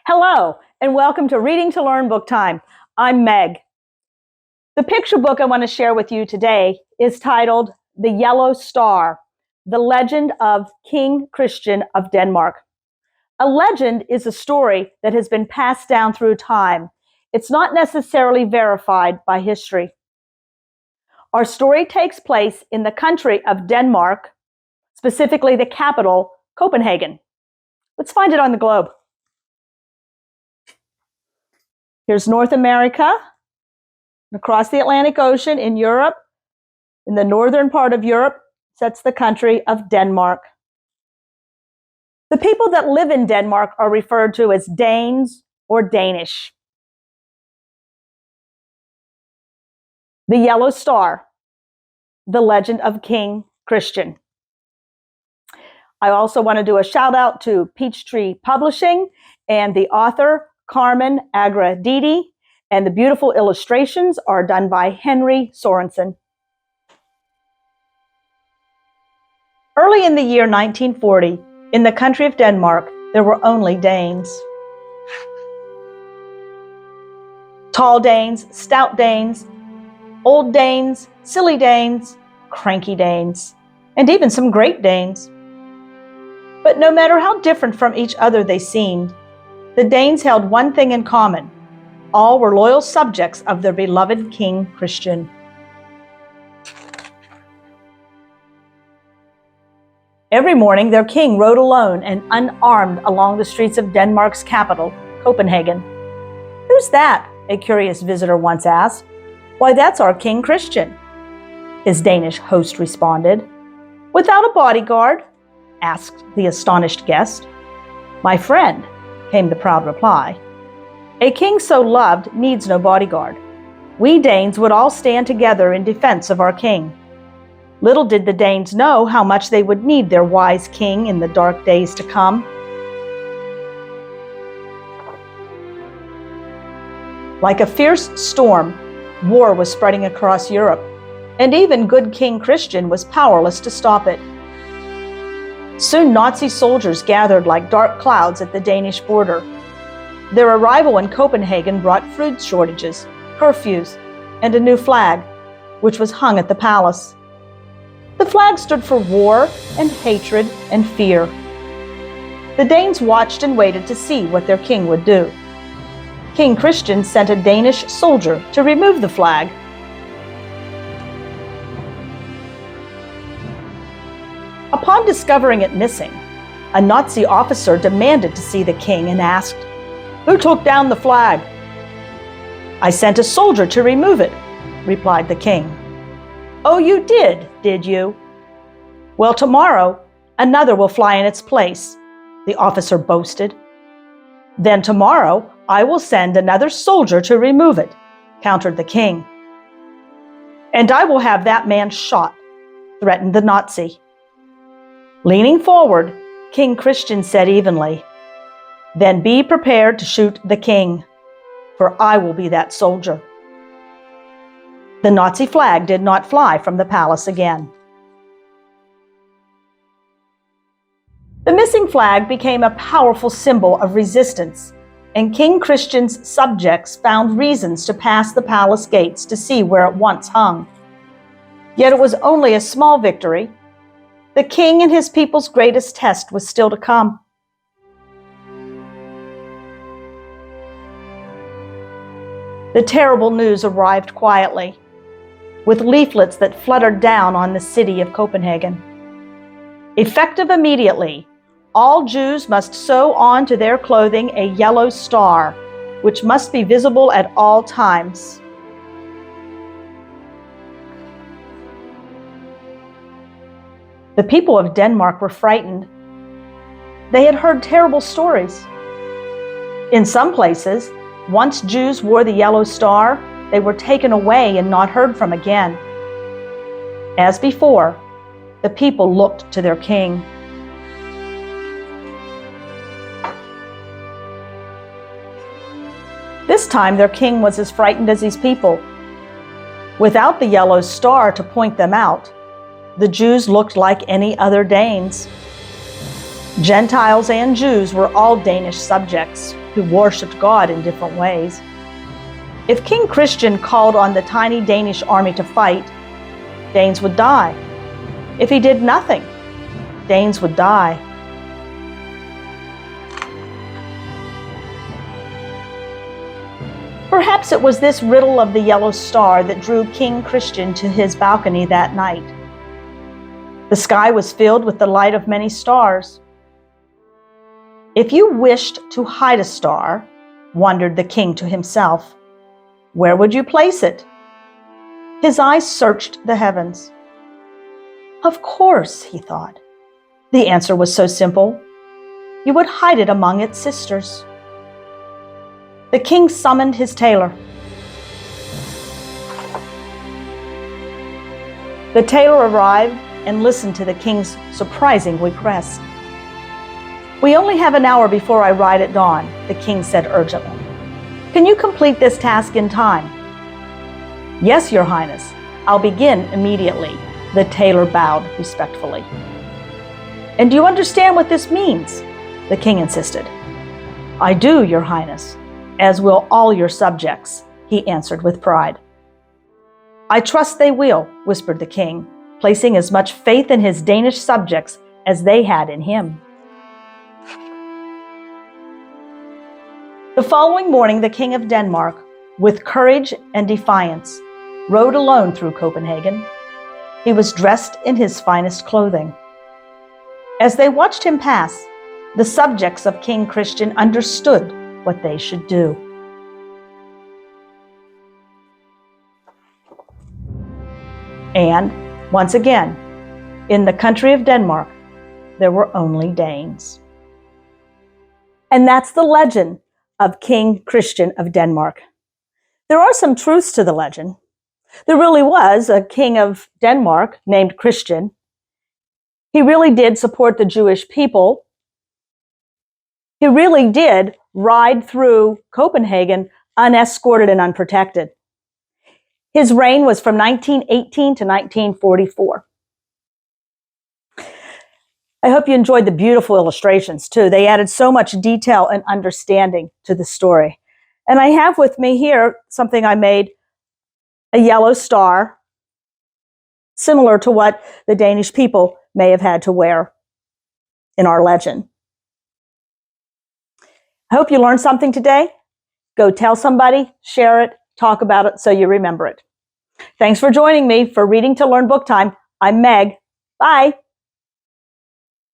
Hello, and welcome to Reading to Learn Book Time. I'm Meg. The picture book I want to share with you today is titled The Yellow Star, The Legend of King Christian of Denmark. A legend is a story that has been passed down through time. It's not necessarily verified by history. Our story takes place in the country of Denmark, specifically the capital, Copenhagen. Let's find it on the globe. Here's North America, across the Atlantic Ocean in Europe. In the northern part of Europe sits the country of Denmark. The people that live in Denmark are referred to as Danes or Danish. The Yellow Star, the legend of King Christian. I also want to do a shout out to Peachtree Publishing and the author Carmen Agradidi, and the beautiful illustrations are done by Henry Sorensen. Early in the year 1940, in the country of Denmark, there were only Danes. Tall Danes, stout Danes, old Danes, silly Danes, cranky Danes, and even some Great Danes. But no matter how different from each other they seemed, the Danes held one thing in common. All were loyal subjects of their beloved King Christian. Every morning, their king rode alone and unarmed along the streets of Denmark's capital, Copenhagen. "Who's that?" a curious visitor once asked. "Why, that's our King Christian," his Danish host responded. "Without a bodyguard?" asked the astonished guest. "My friend," came the proud reply. "A king so loved needs no bodyguard. We Danes would all stand together in defense of our king." Little did the Danes know how much they would need their wise king in the dark days to come. Like a fierce storm, war was spreading across Europe, and even good King Christian was powerless to stop it. Soon Nazi soldiers gathered like dark clouds at the Danish border. Their arrival in Copenhagen brought food shortages, curfews, and a new flag, which was hung at the palace. The flag stood for war and hatred and fear. The Danes watched and waited to see what their king would do. King Christian sent a Danish soldier to remove the flag. Upon discovering it missing, a Nazi officer demanded to see the king and asked, "Who took down the flag?" "I sent a soldier to remove it," replied the king. "Oh, you did you? Well, tomorrow, another will fly in its place," the officer boasted. "Then tomorrow, I will send another soldier to remove it," countered the king. "And I will have that man shot," threatened the Nazi. Leaning forward, King Christian said evenly, "Then be prepared to shoot the king, for I will be that soldier." The Nazi flag did not fly from the palace again. The missing flag became a powerful symbol of resistance, and King Christian's subjects found reasons to pass the palace gates to see where it once hung. Yet it was only a small victory. The king and his people's greatest test was still to come. The terrible news arrived quietly, with leaflets that fluttered down on the city of Copenhagen. Effective immediately, all Jews must sew onto their clothing a yellow star, which must be visible at all times. The people of Denmark were frightened. They had heard terrible stories. In some places, once Jews wore the yellow star, they were taken away and not heard from again. As before, the people looked to their king. This time their king was as frightened as his people. Without the yellow star to point them out, the Jews looked like any other Danes. Gentiles and Jews were all Danish subjects who worshipped God in different ways. If King Christian called on the tiny Danish army to fight, Danes would die. If he did nothing, Danes would die. Perhaps it was this riddle of the yellow star that drew King Christian to his balcony that night. The sky was filled with the light of many stars. If you wished to hide a star, wondered the king to himself, where would you place it? His eyes searched the heavens. Of course, he thought. The answer was so simple. You would hide it among its sisters. The king summoned his tailor. The tailor arrived and listened to the king's surprising request. We only have an hour before I ride at dawn, the king said urgently. Can you complete this task in time? Yes, Your Highness. I'll begin immediately, the tailor bowed respectfully. And do you understand what this means? The king insisted. I do, Your Highness, as will all your subjects, he answered with pride. I trust they will, whispered the king, placing as much faith in his Danish subjects as they had in him. The following morning, the King of Denmark, with courage and defiance, rode alone through Copenhagen. He was dressed in his finest clothing. As they watched him pass, the subjects of King Christian understood what they should do. And, once again, in the country of Denmark, there were only Danes. And that's the legend of King Christian of Denmark. There are some truths to the legend. There really was a king of Denmark named Christian. He really did support the Jewish people. He really did ride through Copenhagen unescorted and unprotected. His reign was from 1918 to 1944. I hope you enjoyed the beautiful illustrations too. They added so much detail and understanding to the story. And I have with me here something I made, a yellow star, similar to what the Danish people may have had to wear in our legend. I hope you learned something today. Go tell somebody, share it, talk about it so you remember it. Thanks for joining me for Reading to Learn Book Time. I'm Meg. Bye.